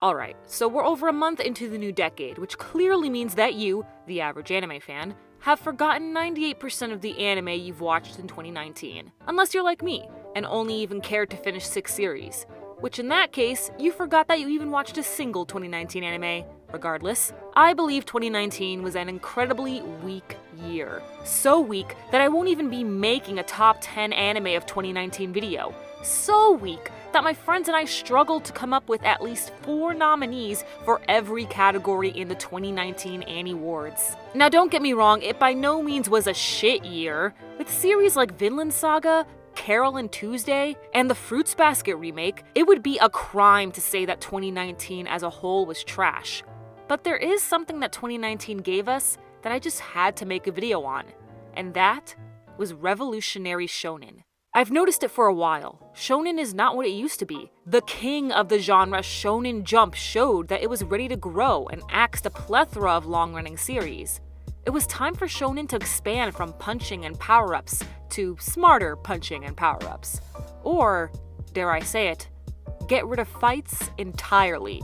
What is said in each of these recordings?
Alright, so we're over a month into the new decade, which clearly means that you, the average anime fan, have forgotten 98% of the anime you've watched in 2019. Unless you're like me, and only even cared to finish 6 series. Which in that case, you forgot that you even watched a single 2019 anime. Regardless, I believe 2019 was an incredibly weak year. So weak that I won't even be making a top 10 anime of 2019 video. So weak that my friends and I struggled to come up with at least 4 nominees for every category in the 2019 Annie Awards. Now don't get me wrong, it by no means was a shit year. With series like Vinland Saga, Carol and Tuesday, and the Fruits Basket remake, it would be a crime to say that 2019 as a whole was trash. But there is something that 2019 gave us that I just had to make a video on, and that was revolutionary shonen. I've noticed it for a while. Shonen is not what it used to be. The king of the genre, Shonen Jump, showed that it was ready to grow and axed a plethora of long-running series. It was time for shonen to expand from punching and power-ups to smarter punching and power-ups. Or, dare I say it, get rid of fights entirely.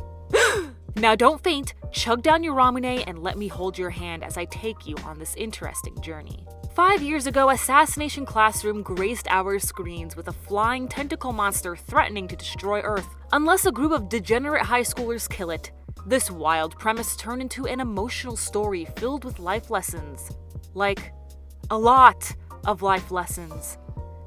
Now don't faint, chug down your Ramune and let me hold your hand as I take you on this interesting journey. 5 years ago, Assassination Classroom graced our screens with a flying tentacle monster threatening to destroy Earth unless a group of degenerate high schoolers kill it. This wild premise turned into an emotional story filled with life lessons. Like, a lot of life lessons.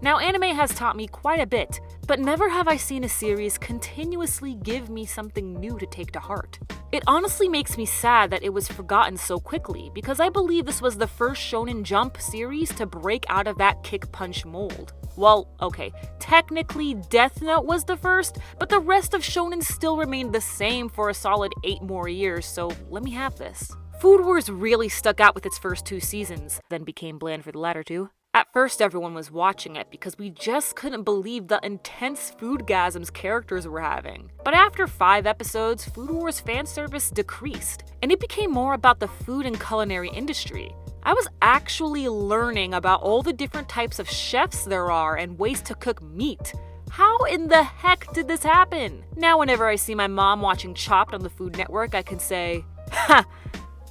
Now, anime has taught me quite a bit, but never have I seen a series continuously give me something new to take to heart. It honestly makes me sad that it was forgotten so quickly, because I believe this was the first Shonen Jump series to break out of that kick-punch mold. Well, okay, technically Death Note was the first, but the rest of shonen still remained the same for a solid 8 more years, so let me have this. Food Wars really stuck out with its first 2 seasons, then became bland for the latter 2. At first everyone was watching it because we just couldn't believe the intense foodgasms characters were having. But after 5 episodes, Food Wars fan service decreased, and it became more about the food and culinary industry. I was actually learning about all the different types of chefs there are and ways to cook meat. How in the heck did this happen? Now whenever I see my mom watching Chopped on the Food Network, I can say, ha,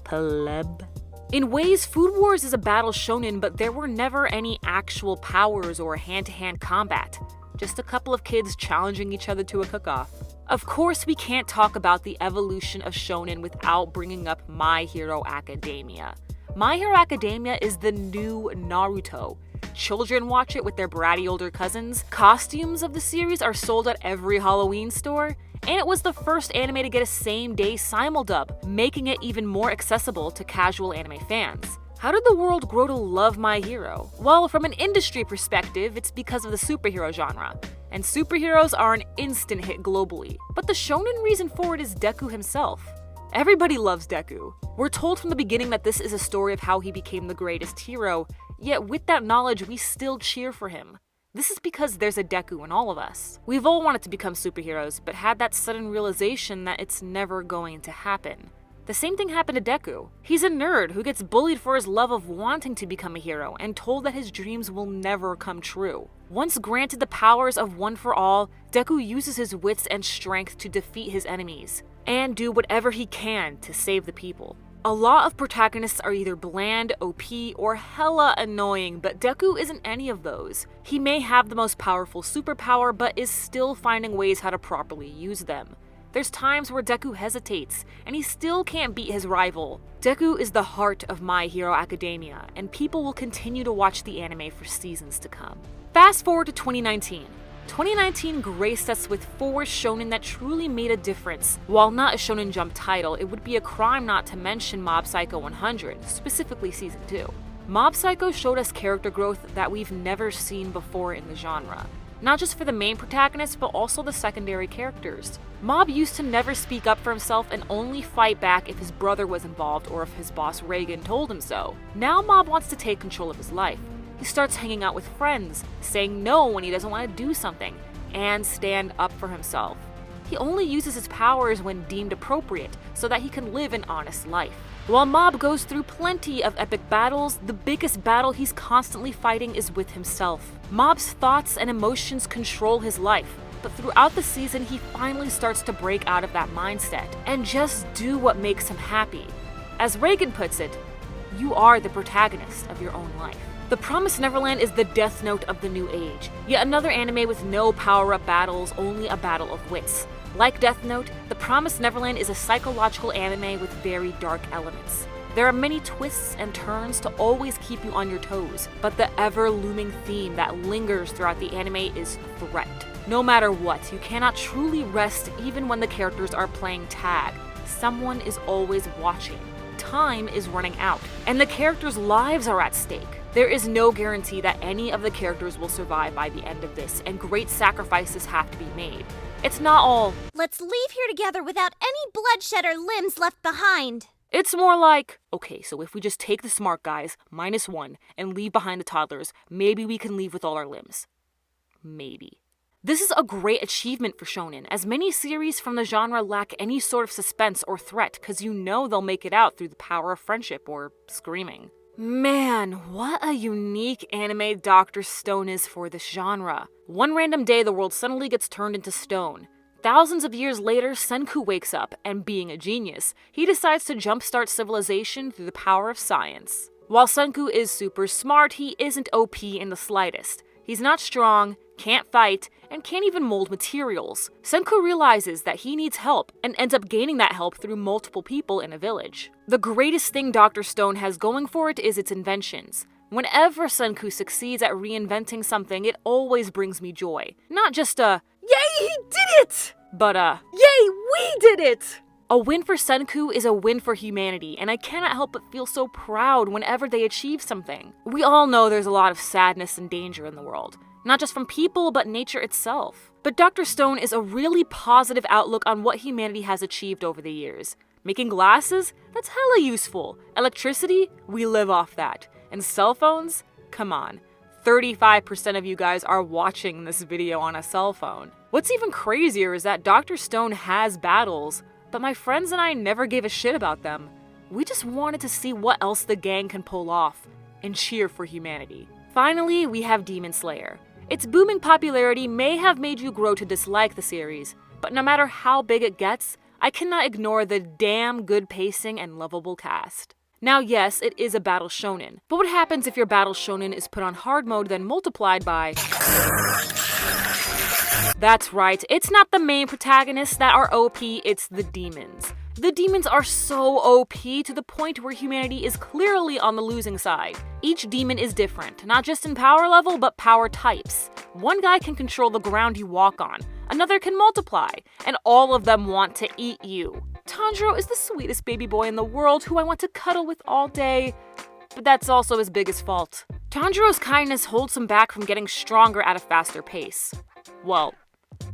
pleb. In ways, Food Wars is a battle shonen, but there were never any actual powers or hand-to-hand combat. Just a couple of kids challenging each other to a cook-off. Of course, we can't talk about the evolution of shonen without bringing up My Hero Academia. My Hero Academia is the new Naruto. Children watch it with their bratty older cousins. Costumes of the series are sold at every Halloween store. And it was the first anime to get a same-day simuldub, making it even more accessible to casual anime fans. How did the world grow to love My Hero? Well, from an industry perspective, it's because of the superhero genre. And superheroes are an instant hit globally. But the shonen reason for it is Deku himself. Everybody loves Deku. We're told from the beginning that this is a story of how he became the greatest hero, yet with that knowledge, we still cheer for him. This is because there's a Deku in all of us. We've all wanted to become superheroes, but had that sudden realization that it's never going to happen. The same thing happened to Deku. He's a nerd who gets bullied for his love of wanting to become a hero and told that his dreams will never come true. Once granted the powers of One for All, Deku uses his wits and strength to defeat his enemies and do whatever he can to save the people. A lot of protagonists are either bland, OP, or hella annoying, but Deku isn't any of those. He may have the most powerful superpower, but is still finding ways how to properly use them. There's times where Deku hesitates, and he still can't beat his rival. Deku is the heart of My Hero Academia, and people will continue to watch the anime for seasons to come. Fast forward to 2019. 2019 graced us with 4 shonen that truly made a difference. While not a Shonen Jump title, it would be a crime not to mention Mob Psycho 100, specifically Season 2. Mob Psycho showed us character growth that we've never seen before in the genre. Not just for the main protagonist, but also the secondary characters. Mob used to never speak up for himself and only fight back if his brother was involved or if his boss Reagan told him so. Now Mob wants to take control of his life. He starts hanging out with friends, saying no when he doesn't want to do something, and stand up for himself. He only uses his powers when deemed appropriate, so that he can live an honest life. While Mob goes through plenty of epic battles, the biggest battle he's constantly fighting is with himself. Mob's thoughts and emotions control his life, but throughout the season he finally starts to break out of that mindset and just do what makes him happy. As Reagan puts it, you are the protagonist of your own life. The Promised Neverland is the Death Note of the new age, yet another anime with no power-up battles, only a battle of wits. Like Death Note, The Promised Neverland is a psychological anime with very dark elements. There are many twists and turns to always keep you on your toes, but the ever-looming theme that lingers throughout the anime is threat. No matter what, you cannot truly rest even when the characters are playing tag. Someone is always watching. Time is running out, and the characters' lives are at stake. There is no guarantee that any of the characters will survive by the end of this, and great sacrifices have to be made. It's not all, "Let's leave here together without any bloodshed or limbs left behind." It's more like, okay, so if we just take the smart guys, -1, and leave behind the toddlers, maybe we can leave with all our limbs. Maybe. This is a great achievement for shonen, as many series from the genre lack any sort of suspense or threat, because you know they'll make it out through the power of friendship or screaming. Man, what a unique anime Dr. Stone is for this genre. One random day, the world suddenly gets turned into stone. Thousands of years later, Senku wakes up, and being a genius, he decides to jumpstart civilization through the power of science. While Senku is super smart, he isn't OP in the slightest. He's not strong, can't fight, and can't even mold materials. Senku realizes that he needs help, and ends up gaining that help through multiple people in a village. The greatest thing Dr. Stone has going for it is its inventions. Whenever Senku succeeds at reinventing something, it always brings me joy. Not just a, "Yay, he did it!" but a, "Yay, we did it!" A win for Senku is a win for humanity, and I cannot help but feel so proud whenever they achieve something. We all know there's a lot of sadness and danger in the world, not just from people, but nature itself. But Dr. Stone is a really positive outlook on what humanity has achieved over the years. Making glasses? That's hella useful. Electricity? We live off that. And cell phones? Come on. 35% of you guys are watching this video on a cell phone. What's even crazier is that Dr. Stone has battles, but my friends and I never gave a shit about them. We just wanted to see what else the gang can pull off, and cheer for humanity. Finally, we have Demon Slayer. Its booming popularity may have made you grow to dislike the series, but no matter how big it gets, I cannot ignore the damn good pacing and lovable cast. Now yes, it is a battle shonen, but what happens if your battle shonen is put on hard mode then multiplied by... That's right, it's not the main protagonists that are OP, it's the demons. The demons are so OP to the point where humanity is clearly on the losing side. Each demon is different, not just in power level, but power types. One guy can control the ground you walk on, another can multiply, and all of them want to eat you. Tanjiro is the sweetest baby boy in the world who I want to cuddle with all day, but that's also his biggest fault. Tanjiro's kindness holds him back from getting stronger at a faster pace. Well,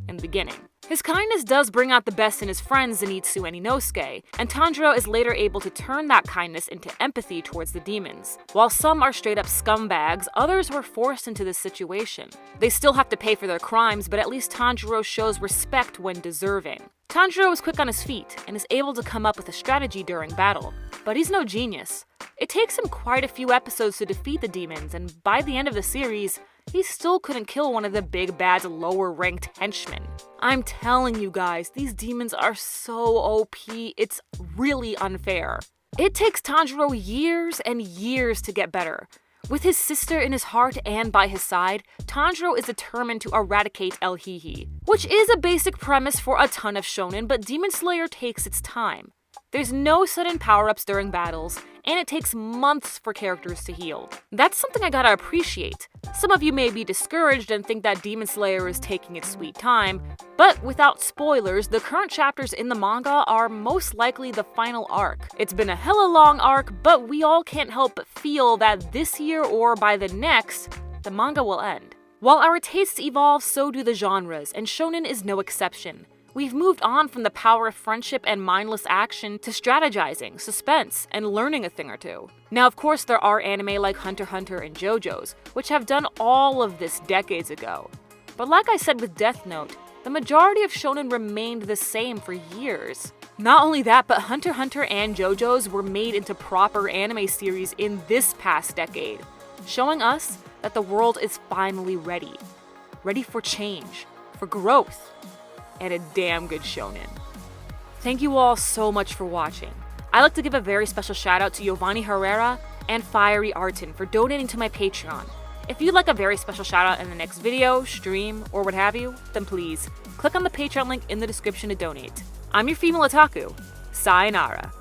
in the beginning. His kindness does bring out the best in his friends Zenitsu and Inosuke, and Tanjiro is later able to turn that kindness into empathy towards the demons. While some are straight up scumbags, others were forced into this situation. They still have to pay for their crimes, but at least Tanjiro shows respect when deserving. Tanjiro is quick on his feet, and is able to come up with a strategy during battle, but he's no genius. It takes him quite a few episodes to defeat the demons, and by the end of the series, he still couldn't kill one of the big bad's lower-ranked henchmen. I'm telling you guys, these demons are so OP, it's really unfair. It takes Tanjiro years and years to get better. With his sister in his heart and by his side, Tanjiro is determined to eradicate El Hihi, which is a basic premise for a ton of shonen, but Demon Slayer takes its time. There's no sudden power-ups during battles, and it takes months for characters to heal. That's something I gotta appreciate. Some of you may be discouraged and think that Demon Slayer is taking its sweet time, but without spoilers, the current chapters in the manga are most likely the final arc. It's been a hella long arc, but we all can't help but feel that this year or by the next, the manga will end. While our tastes evolve, so do the genres, and shonen is no exception. We've moved on from the power of friendship and mindless action to strategizing, suspense, and learning a thing or two. Now, of course, there are anime like Hunter x Hunter and JoJo's, which have done all of this decades ago. But like I said with Death Note, the majority of shonen remained the same for years. Not only that, but Hunter x Hunter and JoJo's were made into proper anime series in this past decade, showing us that the world is finally ready. Ready for change. for growth and a damn good shonen. Thank you all so much for watching. I'd like to give a very special shout out to Giovanni Herrera and Fiery Arton for donating to my Patreon. If you'd like a very special shout out in the next video, stream, or what have you, then please click on the Patreon link in the description to donate. I'm your female otaku. Sayonara.